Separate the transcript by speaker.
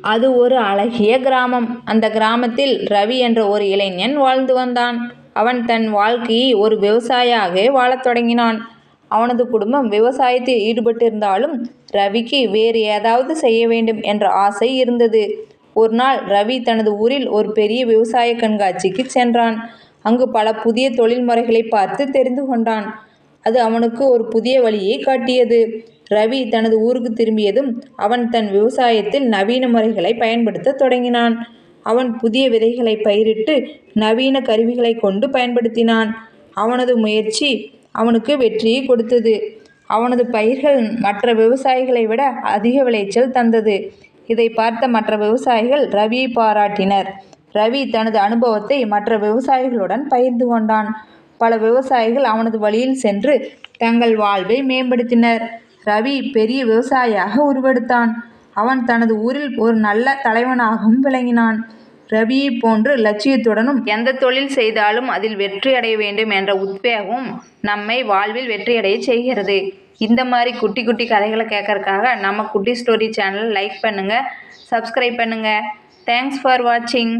Speaker 1: அது ஒரு அழகிய கிராமம். அந்த கிராமத்தில் ரவி என்ற ஒரு இளைஞன் வாழ்ந்து வந்தான். அவன் தன் வாழ்க்கையை ஒரு விவசாயியாகவே வாழத் தொடங்கினான். அவனது குடும்பம் விவசாயத்தில் ஈடுபட்டிருந்தாலும் ரவிக்கு வேறு ஏதாவது செய்ய வேண்டும் என்ற ஆசை இருந்தது. ஒரு நாள் ரவி தனது ஊரில் ஒரு பெரிய விவசாய கண்காட்சிக்கு சென்றான். அங்கு பல புதிய தொழில் முறைகளை பார்த்து தெரிந்து கொண்டான். அது அவனுக்கு ஒரு புதிய வழியை காட்டியது. ரவி தனது ஊருக்கு திரும்பியதும் அவன் தன் விவசாயத்தில் நவீன முறைகளை பயன்படுத்த தொடங்கினான். அவன் புதிய விதைகளை பயிரிட்டு நவீன கருவிகளை கொண்டு பயன்படுத்தினான். அவனது முயற்சி அவனுக்கு வெற்றியை கொடுத்தது. அவனது பயிர்கள் மற்ற விவசாயிகளை விட அதிக விளைச்சல் தந்தது. இதை பார்த்த மற்ற விவசாயிகள் ரவியை பாராட்டினர். ரவி தனது அனுபவத்தை மற்ற விவசாயிகளுடன் பகிர்ந்து கொண்டான். பல விவசாயிகள் அவனது வழியில் சென்று தங்கள் வாழ்வை மேம்படுத்தினர். ரவி பெரிய விவசாயியாக உருவெடுத்தான். அவன் தனது ஊரில் ஒரு நல்ல தலைவனாகவும் விளங்கினான். ரவியை போன்று லட்சியத்துடனும் எந்த தொழில் செய்தாலும் அதில் வெற்றி அடைய வேண்டும் என்ற உத்வேகமும் நம்மை வாழ்வில் வெற்றியடைய செய்கிறது. இந்த மாதிரி குட்டி குட்டி கதைகளை கேட்கறதுக்காக நம்ம குட்டி ஸ்டோரி சேனலை லைக் பண்ணுங்கள், சப்ஸ்கிரைப் பண்ணுங்கள். தேங்க்ஸ் ஃபார் வாட்சிங்.